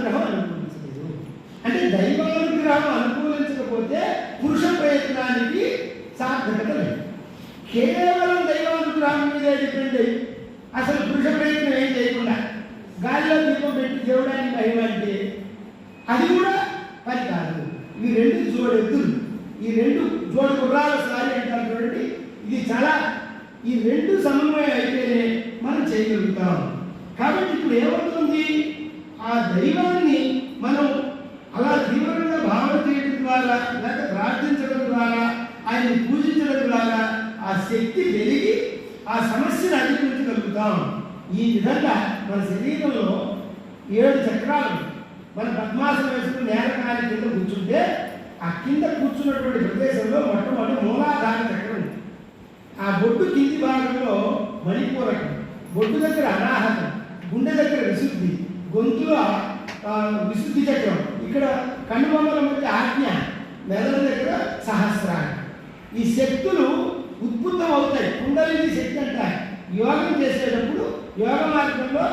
దైవానుగ్రహం అనుకూలించలేదు. అంటే దైవానుగ్రహం అనుకూలించకపోతే పురుష ప్రయత్నానికి సార్థకత లేదు. కేవలం దైవానుగ్రహం మీదే డిపెండ్ అయ్యి అసలు పురుష ప్రయత్నం ఏం చేయకుండా గాలిలో దీపం పెట్టి దేవుడానికి మహిమ అంటే అది కూడా పని కాదు. ఈ రెండు జోడెద్దులు, ఈ రెండు జోడు గుర్రాల సారి అంటారు చూడండి. ఇది చాలా ఈ రెండు సమన్వయం అయితేనే మనం చేయగలుగుతాం. కాబట్టి ఇప్పుడు ఏమవుతుంది, ఆ దైవాన్ని మనం అలా తీవ్రంగా భావన చేయడం ద్వారా లేక ప్రార్థించడం ద్వారా ఆయన్ని పూజించడం ద్వారా ఆ శక్తి పెరిగి ఆ సమస్యను అధిగమించగలుగుతాం. ఈ విధంగా మన శరీరంలో 7 చక్రాలు, మన పద్మాసనం వేసుకుని నేలకాలి కింద కూర్చుంటే ఆ కింద కూర్చున్నటువంటి ప్రదేశంలో మొట్టమొదటి మూలాధార చక్రం ఉంది. ఆ బొడ్డు కింది భాగంలో మణిపూరకం, బొడ్డు దగ్గర అనాహతం, గుండె దగ్గర విశుద్ధి, గొంతులో విశుద్ధి చక్రం, ఇక్కడ కనుబొమ్మల మధ్య ఆజ్ఞ, మెదడు దగ్గర సహస్రాలు. ఈ శక్తులు ఉద్భుతం అవుతాయి. కుండలిని శక్తి అంటారు. యోగం చేసేటప్పుడు యోగ మార్గంలో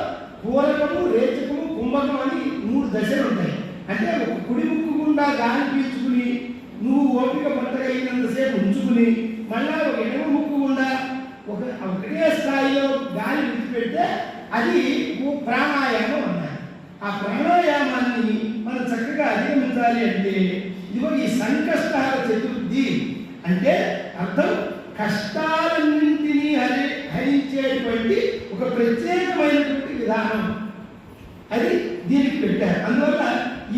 పూరకము, రేచకము, కుంభకం అని 3 దశలు ఉంటాయి. అంటే ఒక కుడి ముక్కు గుండా గాలి పీల్చుకుని నువ్వు ఓపిక పట్టగలిగినంతసేపు ఉంచుకుని మళ్ళా ఒక ఎడమ ముక్కు గుండా ఒకటే స్థాయిలో గాలి విడిచిపెడితే అది ప్రాణాయామం అన్నారు. ఆ ప్రాణాయామాన్ని మనం చక్కగా అధిగమించాలి అంటే ఇదిగో ఈ సంకష్టాల చతుర్థి అంటే అర్థం కష్టాలన్నింటినీ హరించేటువంటి ఒక ప్రత్యేకమైనటువంటి విధానం అది దీనికి పెట్టారు. అందువల్ల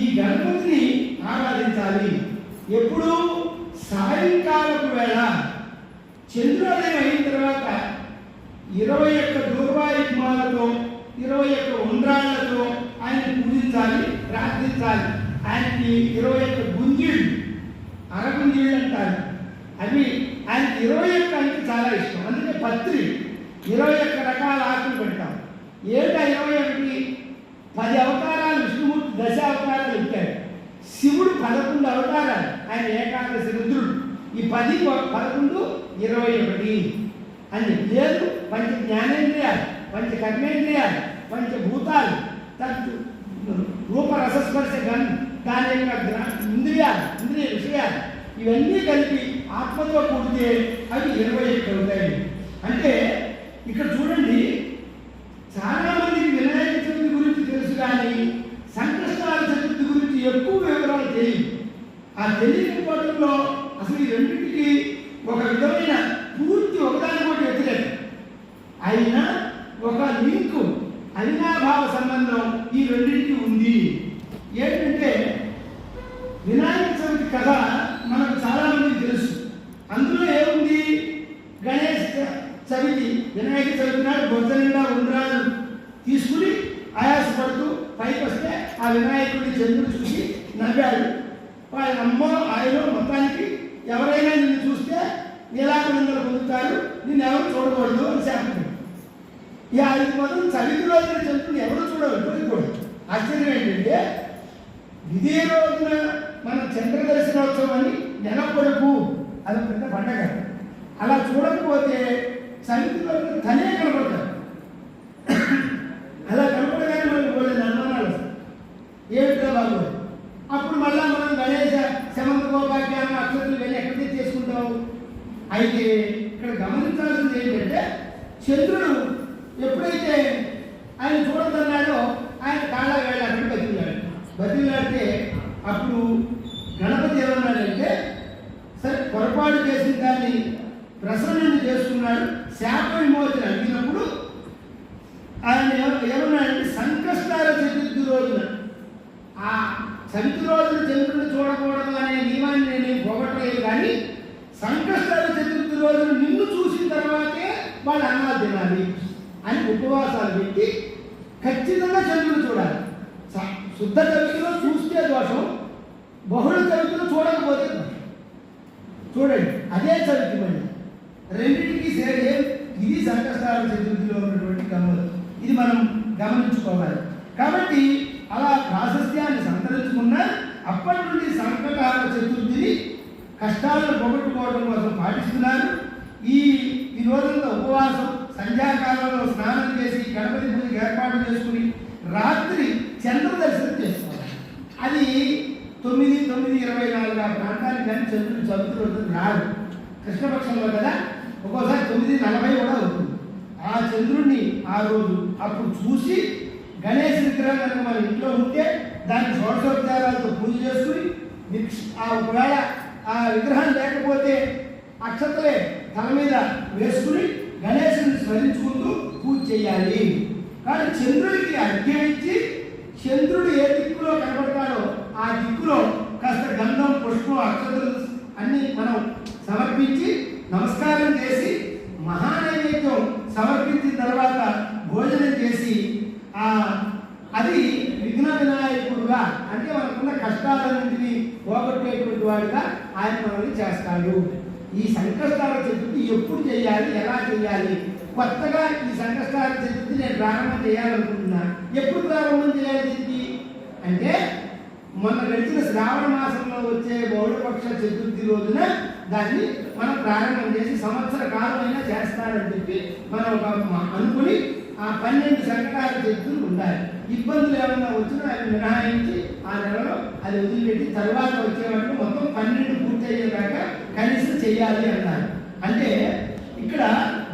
ఈ గణపతిని ఆరాధించాలి. ఎప్పుడు సాయంకాలపు వేళ చంద్రోదయం అయిన తర్వాత 21 దూర్వాయుగ్మాలతో 21 ఉండ్రాళ్లతో ఆయన పూజించాలి, ప్రార్థించాలి. ఆయనకి 21 గుంజీళ్ళు, అరగుంజీళ్ళు అంటారు. అవి ఆయనకి 21 అంటే చాలా ఇష్టం. అందుకే పత్రి 21 రకాల ఆకులు పెడతాం. ఏటా 21 10 అవతారాలు విష్ణుమూర్తి 10 అవతారాలు ఇచ్చాడు. శివుడు 11 అవతారాలు, ఆయన ఏకాదశి రుద్రుడు. ఈ 10, 11, 21 అని లేదు. పంచ జ్ఞానేంద్రియాలు, పంచ కర్మేంద్రియాలు, పంచభూతాలు, రూపరసస్పర్శ దాని యొక్క ఇంద్రియాలు, ఇంద్రియ విషయాలు ఇవన్నీ కలిపి ఆత్మతో కూడితే అవి 21 అవుతాయి. అంటే ఇక్కడ చూడండి, చాలా మందికి వినాయక చతుర్థి గురించి తెలుసు కానీ సంకష్టాల చతుర్థి గురించి ఎక్కువ వివరాలు తెలియదు. ఆ తెలియకపోవడంలో అసలు ఈ రెండింటికి ఒక విధమైన పూర్తి ఒకదానికోటి వ్యతిరేకం అయినా ఒక లింకు, అవినాభావ సంబంధం ఈ రెండింటికి ఉంది. ఏంటంటే వినాయక చవితి కథ మనకు చాలా మందికి తెలుసు. అందులో ఏముంది, గణేష్ చవితి వినాయక చవితి నాడు బొజ్జ నిండా ఉండ్రాలు తీసుకుని ఆయాసపడుతూ పైకి వస్తే ఆ వినాయకుడిని చంద్రుడు చూసి నవ్వాడు. వాళ్ళ అమ్మ ఆయన మొత్తానికి ఎవరైనా నిన్ను చూస్తే నీలాపనందలు పొందుతారు, నిన్ను ఎవరు చూడకూడదు అని శాపం. ఈ 5 మంది చవితి రోజున చంద్రుడిని ఎవరు చూడకూడదు. ఆశ్చర్యం ఏంటంటే ఇదే రోజున మన చంద్ర దర్శనోత్సవం అని నెల పొడుపు అది పెద్ద పండగ. అలా చూడకపోతే చవితి రోజున తనే కనపడతారు. అలా కనపడగానే మనకు పోలేదు అనుమానాలు వస్తాయి. ఏమిటో వాళ్ళు అప్పుడు మళ్ళా మనం గణేశ శమంత గోపాఖ్యానం అక్షతులు వెళ్ళి ఎక్కడికి చేసుకుంటాము. అయితే ఇక్కడ గమనించాల్సింది ఏంటంటే చంద్రుడు ఎప్పుడైతే ఆయన చూడదన్నాడో ఆయన కాళ్ళ వేళ అక్కడ బతిలాడితే అప్పుడు గణపతి ఏమన్నాడంటే సరే పొరపాటు చేసిన దాన్ని ప్రసన్నం చేసుకున్నాడు, శాప విమోచన అడిగినప్పుడు ఆయన ఏమన్నాడంటే సంకష్టాల చతుర్థి రోజున ఆ చవితి రోజున చంద్రుడిని చూడకూడదు అనే నియమాన్ని నేను పోగొట్టలేదు, కానీ సంకష్టాల చతుర్థి రోజున నిన్ను చూసిన తర్వాతే వాళ్ళు అన్నాలు తినాలి అని ఉపవాసాలు పెట్టి ఖచ్చితంగా చంద్రుడిని చూడాలి. శుద్ధ చవితిలో చూస్తే దోషం, బహుళ చవితిలో చూడకపోతే దోషం. చూడండి అదే చవితి మళ్ళీ రెండింటికి సేరే. ఇది సంకష్టాల చతుర్థిలో ఉన్నటువంటి గమ్మలు. ఇది మనం గమనించుకోవాలి. కాబట్టి అలా ప్రాశస్త్యాన్ని సంతరించుకున్న అప్పటి నుండి సంకటాల చతుర్థిని కష్టాలను పోగొట్టుకోవడం కోసం పాటిస్తున్నారు. ఈ రోజుల్లో ఉపవాసం, సంధ్యాకాలంలో స్నానం చేసి గణపతి పూజకి ఏర్పాటు చేసుకుని రాత్రి చంద్ర దర్శనం చేస్తారు. చంద్రుడు చదువుతుంది రాదు. కృష్ణపక్షంలో కదా ఒక్కోసారి 9:40 కూడా అవుతుంది. ఆ చంద్రుడిని ఆ రోజు అప్పుడు చూసి గణేష్ విగ్రహం కనుక మన ఇంట్లో ఉంటే దాన్ని షోడశోపచారాలతో పూజ చేసుకుని ఒకవేళ ఆ విగ్రహం లేకపోతే అక్షతలే తల మీద వేసుకుని గణేశుని స్మరించుకుంటూ పూజ చేయాలి. కానీ చంద్రుడికి అర్ఘ్యం ఇచ్చి చంద్రుడు ఏ దిక్కులో కనబడతాడో ఆ దిక్కులో కాస్త గంధం, పుష్పం, అక్షతలు అన్ని మనం సమర్పించి నమస్కారం చేసి మహానైవేద్యం సమర్పించిన తర్వాత భోజనం చేసి అది విఘ్న వినాయకుడుగా అంటే మనకున్న కష్టాలన్నింటినీ పోగొట్టేటువంటి వాడుగా ఆయన మనల్ని చేస్తాడు. ఈ సంకష్టాల చతుర్థి ఎప్పుడు చేయాలి, ఎలా చేయాలి? కొత్తగా ఈ సంకష్టాల చతుర్థి నేను ప్రారంభం చేయాలనుకుంటున్నా. ఎప్పుడు ప్రారంభం చేయాలి దీనికి అంటే మొన్న గడిచిన శ్రావణ మాసంలో వచ్చే బహుళపక్ష చతుర్థి రోజున దాన్ని మనం ప్రారంభం చేసి సంవత్సర కాలమైనా చేస్తారని చెప్పి మనం అనుకుని ఆ 12 సంకటాల చతుర్థులు ఉండాలి. ఇబ్బందులు ఏమైనా వచ్చినా అవి మినహాయించి ఆ నెలలో అది వదిలిపెట్టి తర్వాత వచ్చేవాళ్ళు మొత్తం 12 పూర్తయ్యేదాకా కనీసం చేయాలి అన్నారు. అంటే ఇక్కడ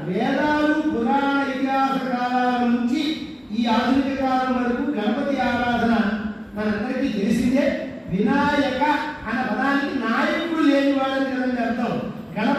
వేదాలు, పురాణ ఇతిహాస కాలాల నుంచి ఈ ఆధునిక కాలం వరకు గణపతి ఆరాధన మనందరికీ తెలిసిందే. వినాయక అన్న పదానికి నాయకుడు లేని వాళ్ళని